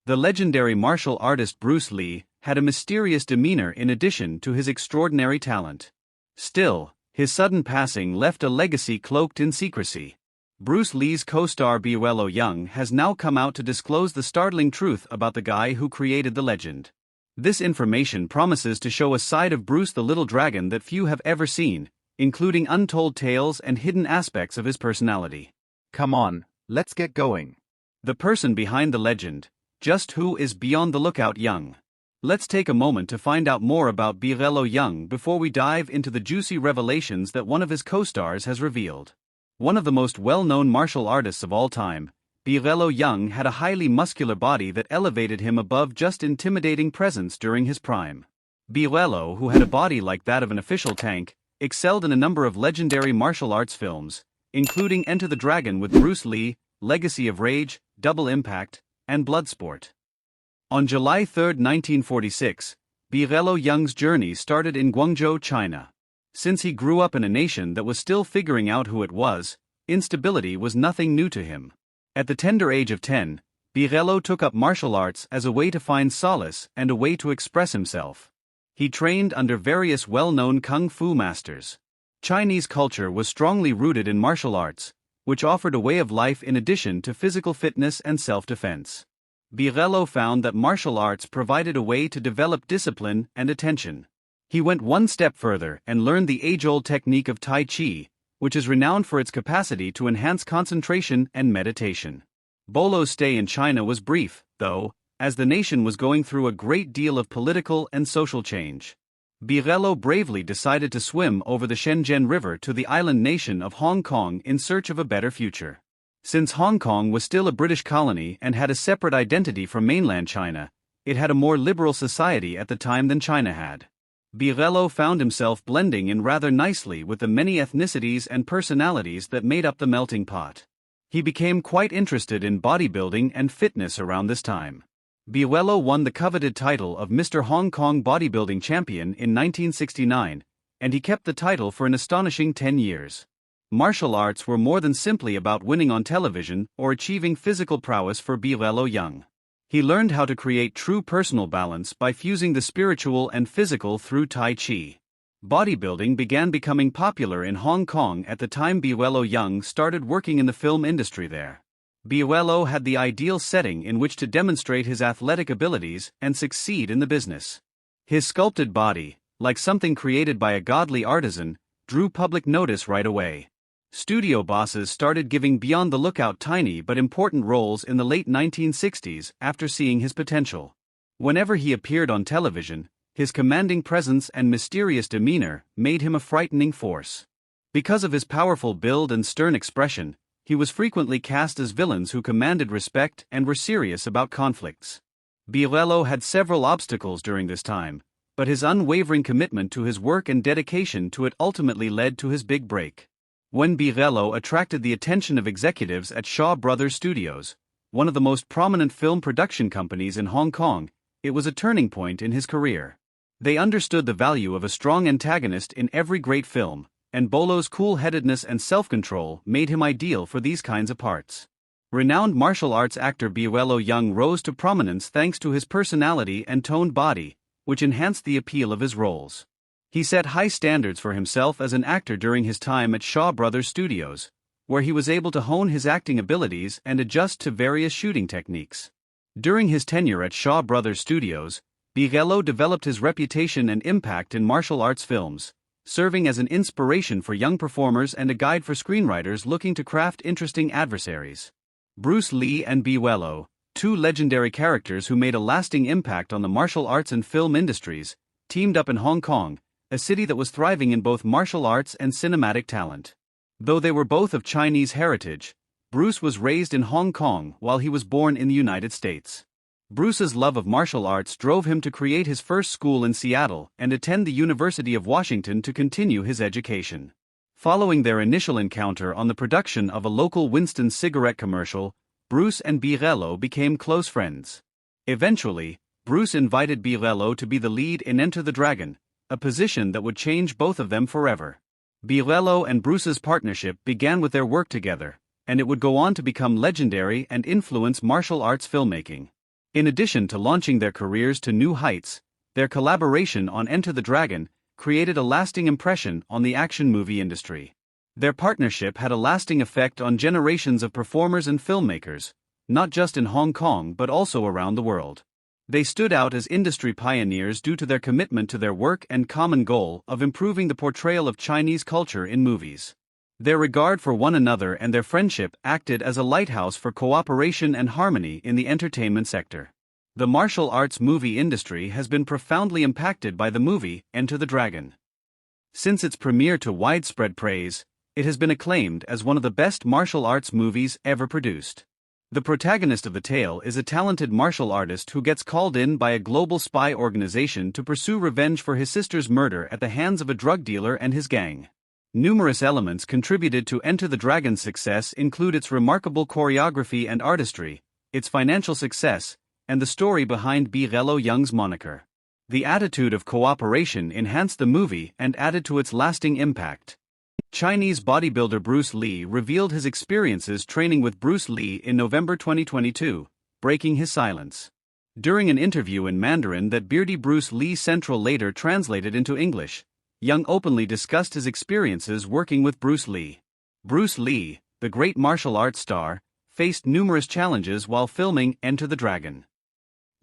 The legendary martial artist Bruce Lee had a mysterious demeanor in addition to his extraordinary talent. Still, his sudden passing left a legacy cloaked in secrecy. Bruce Lee's co-star Bolo Yeung has now come out to disclose the startling truth about the guy who created the legend. This information promises to show a side of Bruce the Little Dragon that few have ever seen, including untold tales and hidden aspects of his personality. Come on, let's get going. The person behind the legend, just who is Beyond the Lookout Yeung? Let's take a moment to find out more about Bolo Yeung before we dive into the juicy revelations that one of his co-stars has revealed. One of the most well-known martial artists of all time, Bolo Yeung had a highly muscular body that elevated him above just intimidating presence during his prime. Bolo, who had a body like that of an official tank, excelled in a number of legendary martial arts films, including Enter the Dragon with Bruce Lee, Legacy of Rage, Double Impact, and Bloodsport. On July 3, 1946, Bolo Yeung's journey started in Guangzhou, China. Since he grew up in a nation that was still figuring out who it was, instability was nothing new to him. At the tender age of 10, Bolo took up martial arts as a way to find solace and a way to express himself. He trained under various well-known kung fu masters. Chinese culture was strongly rooted in martial arts, which offered a way of life in addition to physical fitness and self-defense. Bolo found that martial arts provided a way to develop discipline and attention. He went one step further and learned the age-old technique of Tai Chi, which is renowned for its capacity to enhance concentration and meditation. Bolo's stay in China was brief, though, as the nation was going through a great deal of political and social change. Bolo bravely decided to swim over the Shenzhen River to the island nation of Hong Kong in search of a better future. Since Hong Kong was still a British colony and had a separate identity from mainland China, it had a more liberal society at the time than China had. Bolo found himself blending in rather nicely with the many ethnicities and personalities that made up the melting pot. He became quite interested in bodybuilding and fitness around this time. Bolo won the coveted title of Mr. Hong Kong Bodybuilding Champion in 1969, and he kept the title for an astonishing 10 years. Martial arts were more than simply about winning on television or achieving physical prowess for Bolo Yeung. He learned how to create true personal balance by fusing the spiritual and physical through Tai Chi. Bodybuilding began becoming popular in Hong Kong at the time Bolo Yeung started working in the film industry there. Bolo had the ideal setting in which to demonstrate his athletic abilities and succeed in the business. His sculpted body, like something created by a godly artisan, drew public notice right away. Studio bosses started giving Beyond the Lookout tiny but important roles in the late 1960s after seeing his potential. Whenever he appeared on television, his commanding presence and mysterious demeanor made him a frightening force. Because of his powerful build and stern expression, he was frequently cast as villains who commanded respect and were serious about conflicts. Bolo had several obstacles during this time, but his unwavering commitment to his work and dedication to it ultimately led to his big break. When Bolo attracted the attention of executives at Shaw Brothers Studios, one of the most prominent film production companies in Hong Kong, it was a turning point in his career. They understood the value of a strong antagonist in every great film, and Bolo's cool-headedness and self-control made him ideal for these kinds of parts. Renowned martial arts actor Bolo Yeung rose to prominence thanks to his personality and toned body, which enhanced the appeal of his roles. He set high standards for himself as an actor during his time at Shaw Brothers Studios, where he was able to hone his acting abilities and adjust to various shooting techniques. During his tenure at Shaw Brothers Studios, Bolo developed his reputation and impact in martial arts films, serving as an inspiration for young performers and a guide for screenwriters looking to craft interesting adversaries. Bruce Lee and Bolo, two legendary characters who made a lasting impact on the martial arts and film industries, teamed up in Hong Kong, a city that was thriving in both martial arts and cinematic talent. Though they were both of Chinese heritage, Bruce was raised in Hong Kong while he was born in the United States. Bruce's love of martial arts drove him to create his first school in Seattle and attend the University of Washington to continue his education. Following their initial encounter on the production of a local Winston cigarette commercial, Bruce and Bolo became close friends. Eventually, Bruce invited Bolo to be the lead in Enter the Dragon, a position that would change both of them forever. Bolo and Bruce's partnership began with their work together, and it would go on to become legendary and influence martial arts filmmaking. In addition to launching their careers to new heights, their collaboration on Enter the Dragon created a lasting impression on the action movie industry. Their partnership had a lasting effect on generations of performers and filmmakers, not just in Hong Kong but also around the world. They stood out as industry pioneers due to their commitment to their work and common goal of improving the portrayal of Chinese culture in movies. Their regard for one another and their friendship acted as a lighthouse for cooperation and harmony in the entertainment sector. The martial arts movie industry has been profoundly impacted by the movie Enter the Dragon. Since its premiere to widespread praise, it has been acclaimed as one of the best martial arts movies ever produced. The protagonist of the tale is a talented martial artist who gets called in by a global spy organization to pursue revenge for his sister's murder at the hands of a drug dealer and his gang. Numerous elements contributed to Enter the Dragon's success include its remarkable choreography and artistry, its financial success, and the story behind Bolo Yeung's moniker. The attitude of cooperation enhanced the movie and added to its lasting impact. Chinese bodybuilder Bruce Lee revealed his experiences training with Bruce Lee in November 2022, breaking his silence. During an interview in Mandarin that beardy Bruce Lee Central later translated into English, Yeung openly discussed his experiences working with Bruce Lee. Bruce Lee, the great martial arts star, faced numerous challenges while filming Enter the Dragon.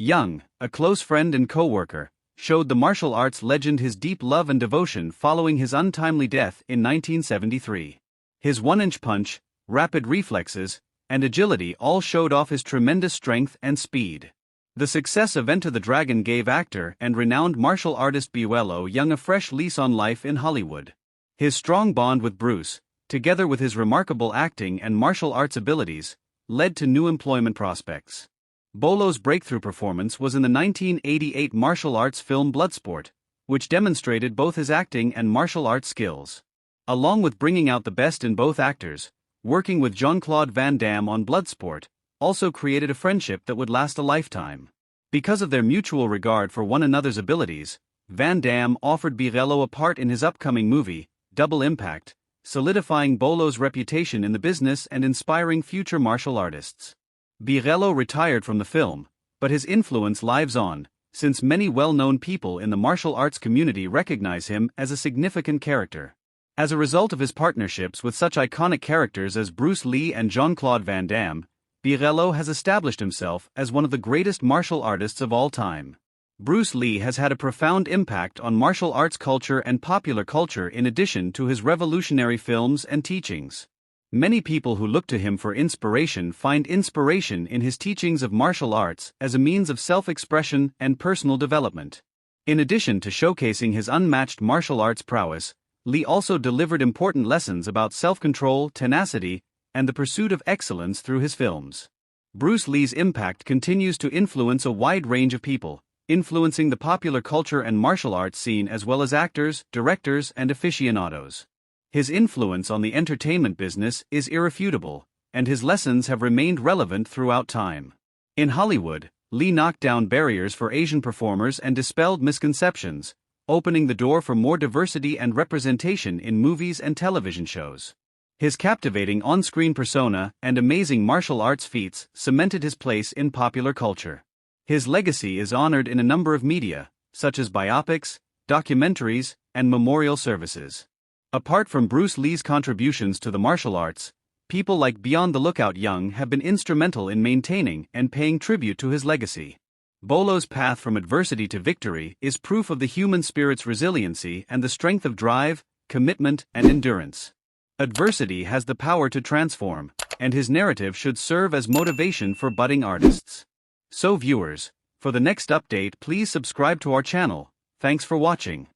Yeung, a close friend and co-worker, showed the martial arts legend his deep love and devotion following his untimely death in 1973. His one-inch punch, rapid reflexes, and agility all showed off his tremendous strength and speed. The success of Enter the Dragon gave actor and renowned martial artist Bolo Yeung a fresh lease on life in Hollywood. His strong bond with Bruce, together with his remarkable acting and martial arts abilities, led to new employment prospects. Bolo's breakthrough performance was in the 1988 martial arts film Bloodsport, which demonstrated both his acting and martial arts skills. Along with bringing out the best in both actors, working with Jean-Claude Van Damme on Bloodsport also created a friendship that would last a lifetime. Because of their mutual regard for one another's abilities, Van Damme offered Bolo a part in his upcoming movie, Double Impact, solidifying Bolo's reputation in the business and inspiring future martial artists. Bolo retired from the film, but his influence lives on, since many well-known people in the martial arts community recognize him as a significant character. As a result of his partnerships with such iconic characters as Bruce Lee and Jean-Claude Van Damme, Bolo has established himself as one of the greatest martial artists of all time. Bruce Lee has had a profound impact on martial arts culture and popular culture in addition to his revolutionary films and teachings. Many people who look to him for inspiration find inspiration in his teachings of martial arts as a means of self-expression and personal development. In addition to showcasing his unmatched martial arts prowess, Lee also delivered important lessons about self-control, tenacity, and the pursuit of excellence through his films. Bruce Lee's impact continues to influence a wide range of people, influencing the popular culture and martial arts scene as well as actors, directors, and aficionados. His influence on the entertainment business is irrefutable, and his lessons have remained relevant throughout time. In Hollywood, Lee knocked down barriers for Asian performers and dispelled misconceptions, opening the door for more diversity and representation in movies and television shows. His captivating on-screen persona and amazing martial arts feats cemented his place in popular culture. His legacy is honored in a number of media, such as biopics, documentaries, and memorial services. Apart from Bruce Lee's contributions to the martial arts, people like Beyond the Lookout Yeung have been instrumental in maintaining and paying tribute to his legacy. Bolo's path from adversity to victory is proof of the human spirit's resiliency and the strength of drive, commitment, and endurance. Adversity has the power to transform, and his narrative should serve as motivation for budding artists. So viewers, for the next update please subscribe to our channel. Thanks for watching.